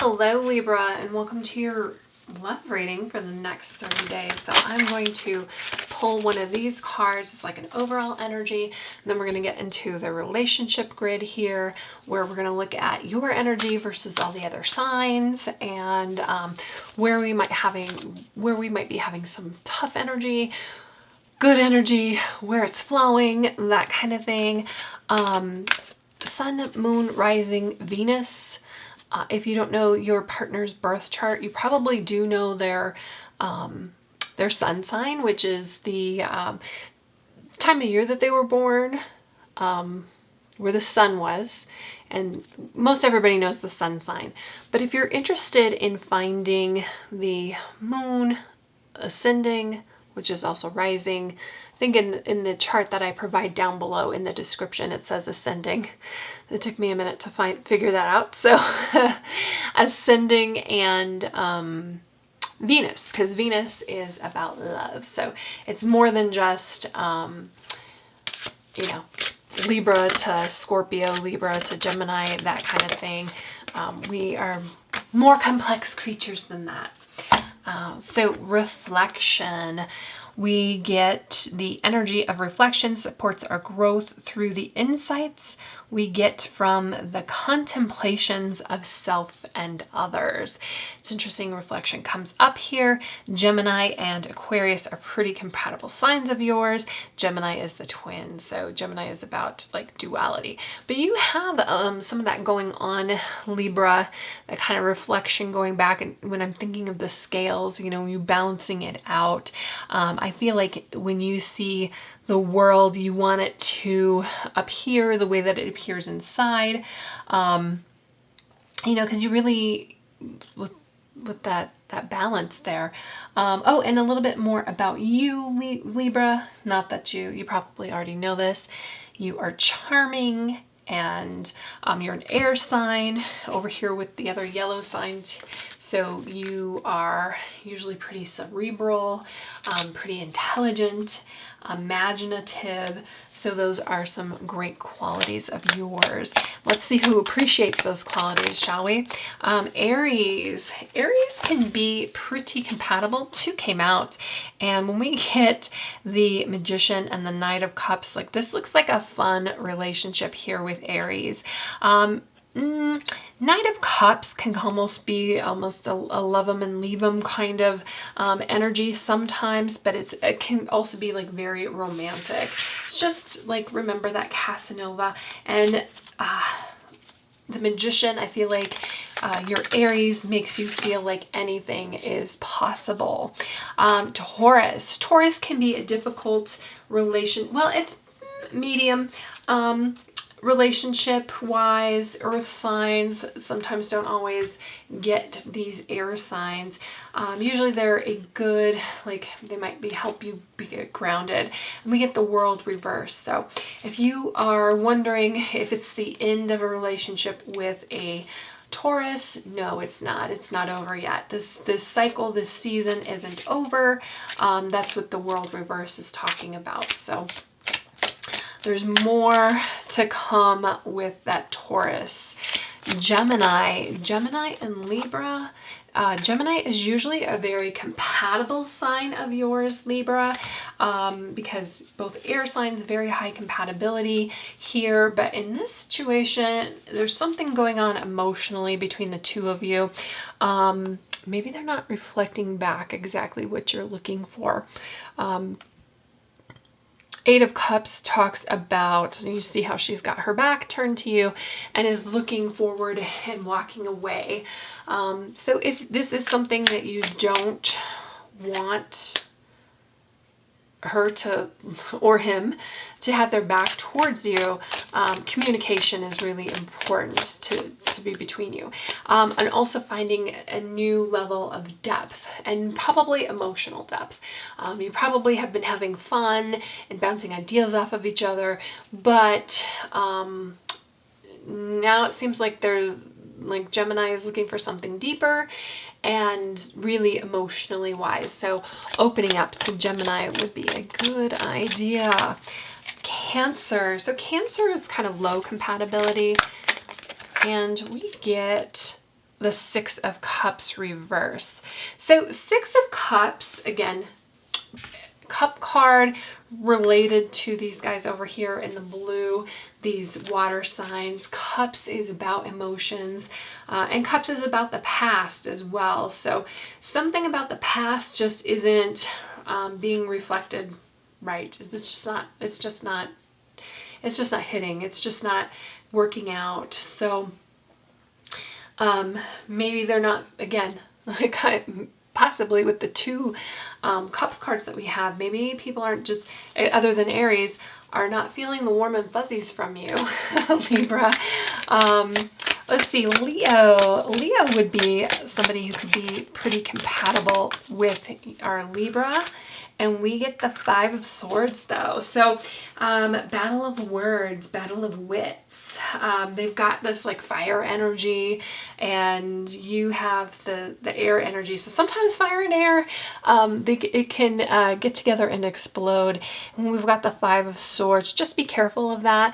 Hello Libra, and welcome to your love reading for the next 30 days. So I'm going to pull one of these cards. It's like an overall energy, and then we're going to get into the relationship grid here, where we're going to look at your energy versus all the other signs, and where we might be having some tough energy, good energy, where it's flowing, that kind of thing. Sun, moon, rising, Venus. If you don't know your partner's birth chart, you probably do know their sun sign, which is the time of year that they were born, where the sun was. And most everybody knows the sun sign. But if you're interested in finding the moon, ascending, which is also rising, I think in the chart that I provide down below in the description, it says ascending. It took me a minute to figure that out. So ascending and Venus, because Venus is about love. So it's more than just, Libra to Scorpio, Libra to Gemini, that kind of thing. We are more complex creatures than that. So reflection. We get the energy of reflection supports our growth through the insights we get from the contemplations of self and others. It's interesting, reflection comes up here. Gemini and Aquarius are pretty compatible signs of yours. Gemini is the twin, so Gemini is about like duality. But you have some of that going on, Libra, that kind of reflection going back. And when I'm thinking of the scales, you balancing it out. I feel like when you see the world, you want it to appear the way that it appears inside, because you really, with that balance there. Oh, and a little bit more about you, Libra. Not that you probably already know this. You are charming, and you're an air sign over here with the other yellow signs. So you are usually pretty cerebral, pretty intelligent, imaginative. So those are some great qualities of yours. Let's see who appreciates those qualities, shall we? Aries. Aries can be pretty compatible. Two came out, and when we get the Magician and the Knight of Cups, like this looks like a fun relationship here with Aries. Knight of Cups can almost be a love them and leave them kind of energy sometimes, but it can also be like very romantic. It's just like, remember that Casanova. And the Magician, I feel like your Aries makes you feel like anything is possible. Taurus. Taurus can be a difficult relation. Well, it's medium. Relationship wise, earth signs sometimes don't always get these air signs. Usually they're a good, like they might help you get grounded. And we get the World reverse. So if you are wondering if it's the end of a relationship with a Taurus, no, it's not. It's not over yet. This cycle, this season isn't over. That's what the World reverse is talking about. So there's more to come with that Taurus. Gemini and Libra. Gemini is usually a very compatible sign of yours, Libra, because both air signs, very high compatibility here. But in this situation, there's something going on emotionally between the two of you. Maybe they're not reflecting back exactly what you're looking for. Eight of Cups talks about, you see how she's got her back turned to you and is looking forward and walking away. So if this is something that you don't want her to, or him, to have their back towards you, communication is really important to be between you. And also finding a new level of depth, and probably emotional depth. You probably have been having fun and bouncing ideas off of each other, but now it seems like Gemini is looking for something deeper and really emotionally wise. So opening up to Gemini would be a good idea. Cancer. So Cancer is kind of low compatibility, and we get the Six of Cups reverse. So Six of Cups, again, cup card related to these guys over here in the blue, these water signs. Cups is about emotions, and Cups is about the past as well. So something about the past just isn't being reflected right. It's just not hitting. It's just not working out. So maybe they're not, again, like possibly with the two Cups cards that we have, maybe people aren't just, other than Aries, are not feeling the warm and fuzzies from you, Libra. Let's see, Leo. Leo would be somebody who could be pretty compatible with our Libra. And we get the Five of Swords though. So battle of words, battle of wits. They've got this like fire energy, and you have the air energy. So sometimes fire and air, it can get together and explode. And we've got the Five of Swords. Just be careful of that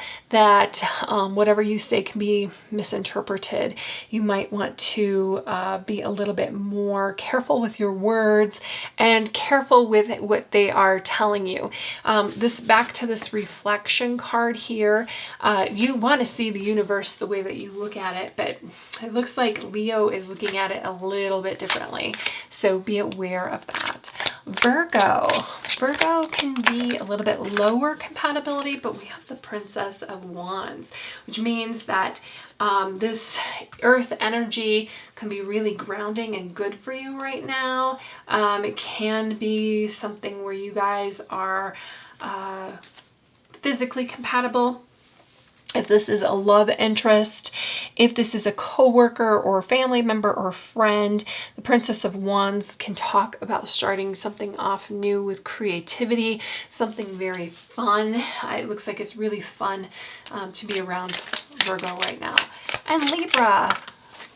whatever you say can be misinterpreted. You might want to be a little bit more careful with your words and careful with what they are telling you. This back to this reflection card here. You want to see the universe the way that you look at it, but it looks like Leo is looking at it a little bit differently. So be aware of that. Virgo. Virgo can be a little bit lower compatibility, but we have the Princess of Wands, which means that this earth energy can be really grounding and good for you right now. It can be something where you guys are physically compatible. If this is a love interest, if this is a coworker or family member or friend, the Princess of Wands can talk about starting something off new with creativity, something very fun. It looks like it's really fun to be around Virgo right now. And Libra.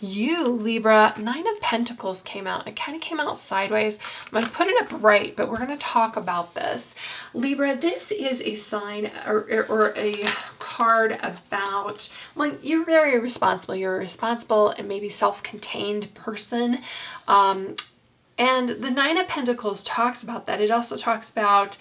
You, Libra, Nine of Pentacles came out. It kind of came out sideways. I'm going to put it up right, but we're going to talk about this. Libra, this is a sign or a card about, well, you're very responsible. You're a responsible and maybe self-contained person. And the Nine of Pentacles talks about that. It also talks about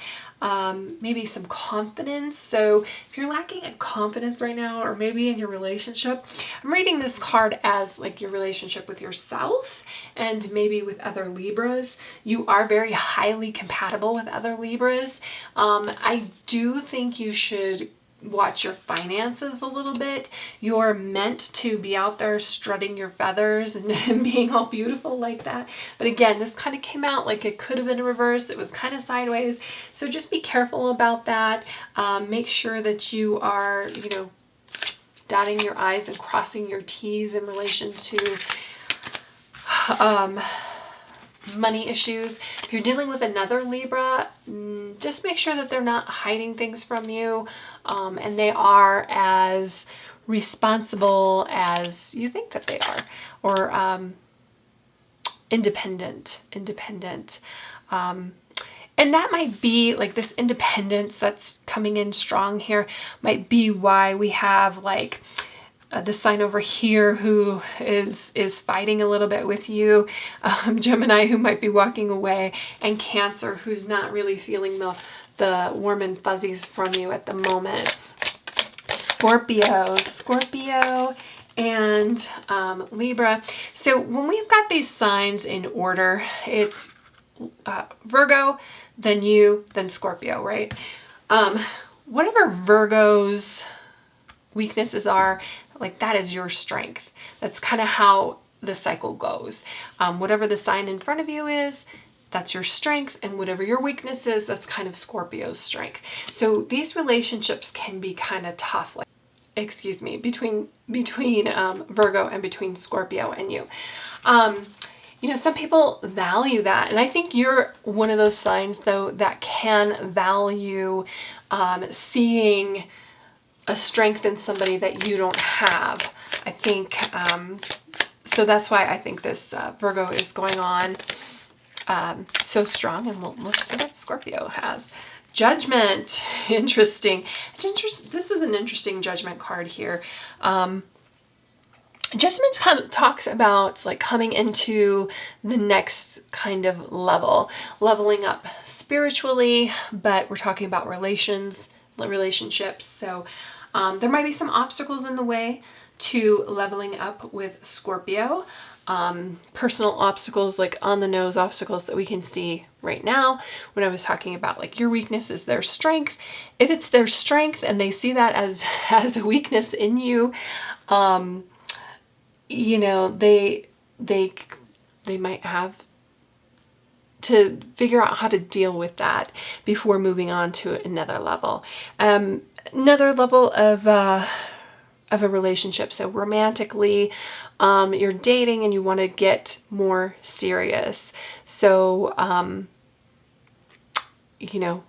maybe some confidence. So if you're lacking in confidence right now, or maybe in your relationship, I'm reading this card as like your relationship with yourself and maybe with other Libras. You are very highly compatible with other Libras. I do think you should watch your finances a little bit. You're meant to be out there strutting your feathers and being all beautiful like that. But again, this kind of came out like it could have been reversed. It was kind of sideways. So just be careful about that. Make sure that you are, dotting your I's and crossing your T's in relation to money issues. If you're dealing with another Libra, just make sure that they're not hiding things from you, and they are as responsible as you think that they are, or independent. And that might be like this independence that's coming in strong here might be why we have like the sign over here who is fighting a little bit with you, Gemini who might be walking away, and Cancer who's not really feeling the warm and fuzzies from you at the moment. Scorpio and Libra. So when we've got these signs in order, it's Virgo, then you, then Scorpio, right? Whatever Virgo's weaknesses are, like that is your strength. That's kind of how the cycle goes. Whatever the sign in front of you is, that's your strength, and whatever your weakness is, that's kind of Scorpio's strength. So these relationships can be kind of tough, like, between Virgo and between Scorpio and you. Some people value that, and I think you're one of those signs though that can value seeing a strength in somebody that you don't have. I think, so that's why I think this Virgo is going on so strong, and let's see what Scorpio has. Judgment, interesting. This is an interesting Judgment card here. Adjustment talks about like coming into the next kind of leveling up spiritually, but we're talking about relationships. So there might be some obstacles in the way to leveling up with Scorpio. Personal obstacles, like on the nose obstacles that we can see right now when I was talking about like your weakness is their strength. If it's their strength and they see that as a weakness in you, you know, they might have to figure out how to deal with that before moving on to another level. Another level of a relationship. So romantically, you're dating and you want to get more serious. So, you know,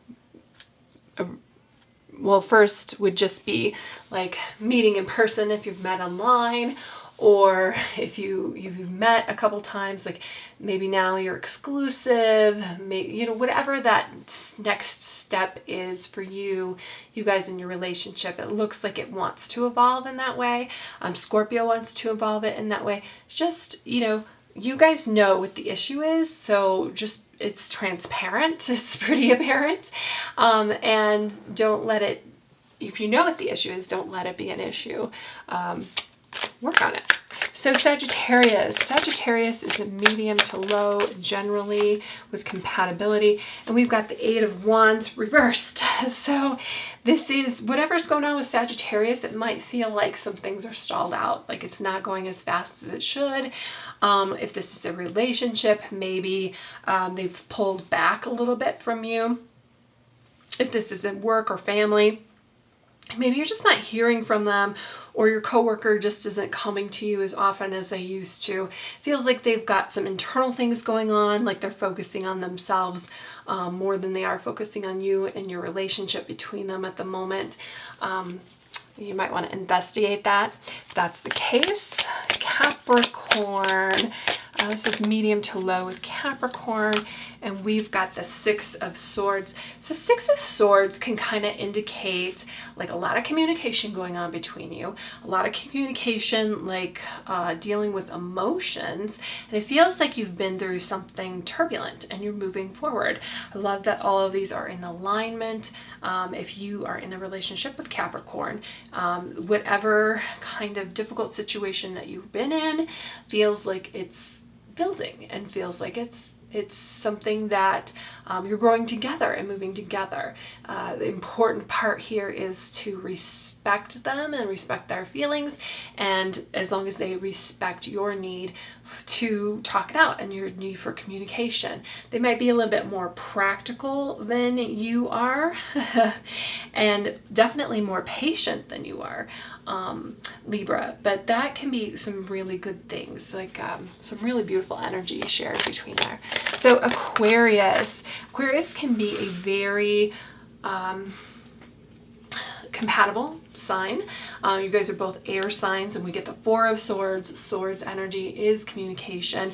well, first would just be like meeting in person if you've met online, or if you've met a couple times, like maybe now you're exclusive, maybe, you know, whatever that next step is for you guys in your relationship. It looks like it wants to evolve in that way. Scorpio wants to evolve it in that way. Just, you know, you guys know what the issue is, so just, it's transparent, it's pretty apparent, and don't let it, if you know what the issue is, don't let it be an issue. Work on it. So Sagittarius is a medium to low generally with compatibility, and we've got the Eight of Wands reversed. So this is whatever's going on with Sagittarius. It might feel like some things are stalled out, like it's not going as fast as it should. If this is a relationship, maybe they've pulled back a little bit from you. If this is in work or family, maybe you're just not hearing from them, or your coworker just isn't coming to you as often as they used to. Feels like they've got some internal things going on, like they're focusing on themselves more than they are focusing on you and your relationship between them at the moment. You might want to investigate that if that's the case. Capricorn. This is medium to low with Capricorn, and we've got the Six of Swords. So Six of Swords can kind of indicate like a lot of communication going on between you, a lot of communication, like dealing with emotions, and it feels like you've been through something turbulent and you're moving forward. I love that all of these are in alignment. If you are in a relationship with Capricorn, whatever kind of difficult situation that you've been in feels like it's building and feels like it's something that you're growing together and moving together. The important part here is to respect them and respect their feelings, and as long as they respect your need to talk it out and your need for communication. They might be a little bit more practical than you are and definitely more patient than you are, Libra, but that can be some really good things, like some really beautiful energy shared between there. So Aquarius can be a very compatible sign. You guys are both air signs, and we get the Four of Swords. Swords energy is communication.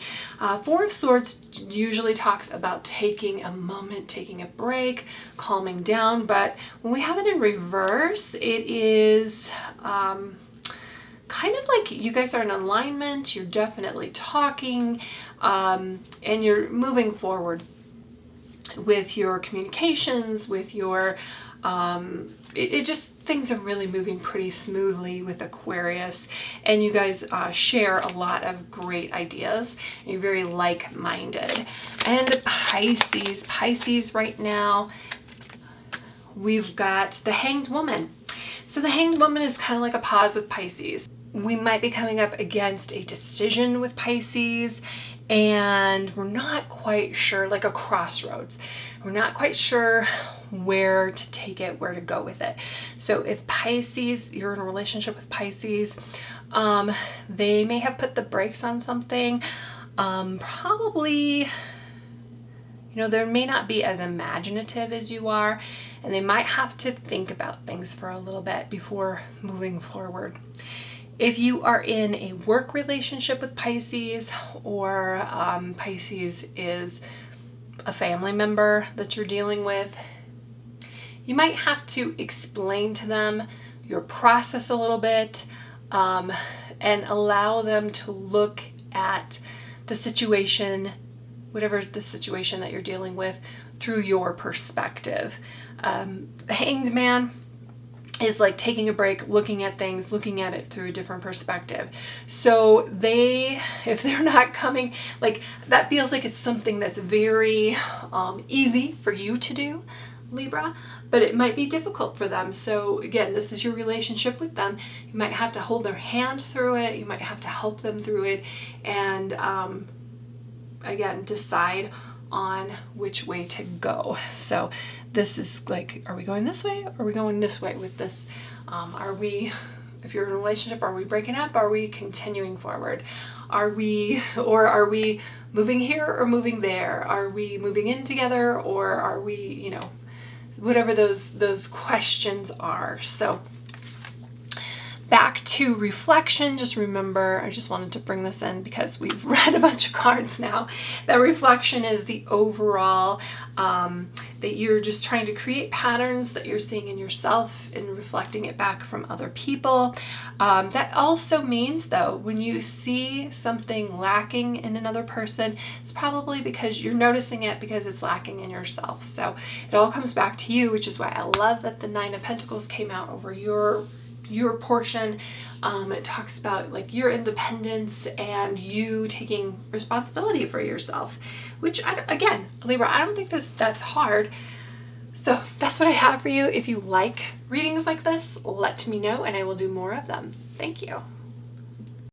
Four of Swords usually talks about taking a moment, taking a break, calming down, but when we have it in reverse, it is kind of like you guys are in alignment, you're definitely talking, and you're moving forward with your communications, with your it just, things are really moving pretty smoothly with Aquarius, and you guys share a lot of great ideas. You're very like-minded. And Pisces right now, we've got the Hanged Woman. So the Hanged Woman is kind of like a pause with Pisces. We might be coming up against a decision with Pisces, and we're not quite sure, like a crossroads. We're not quite sure where to take it, where to go with it. So if Pisces, you're in a relationship with Pisces, they may have put the brakes on something. Probably, you know, they may not be as imaginative as you are, and they might have to think about things for a little bit before moving forward. If you are in a work relationship with Pisces, or Pisces is a family member that you're dealing with, you might have to explain to them your process a little bit, and and allow them to look at the situation, whatever the situation that you're dealing with, through your perspective. The Hanged Man is like taking a break, looking at things, looking at it through a different perspective. So if they're not coming, like that feels like it's something that's very easy for you to do, Libra, but it might be difficult for them. So again, this is your relationship with them. You might have to hold their hand through it. You might have to help them through it, and again, decide on which way to go. So this is like, are we going this way? Or are we going this way with this? If you're in a relationship, are we breaking up? Are we continuing forward? Are we moving here or moving there? Are we moving in together, or are we, whatever those questions are. So back to reflection, just remember, I just wanted to bring this in because we've read a bunch of cards now, that reflection is the overall, that you're just trying to create patterns that you're seeing in yourself and reflecting it back from other people. That also means, though, when you see something lacking in another person, it's probably because you're noticing it because it's lacking in yourself. So it all comes back to you, which is why I love that the Nine of Pentacles came out over your portion. It talks about like your independence and you taking responsibility for yourself, which again, Libra, I don't think that's hard. So that's what I have for you. If you like readings like this, let me know and I will do more of them. Thank you.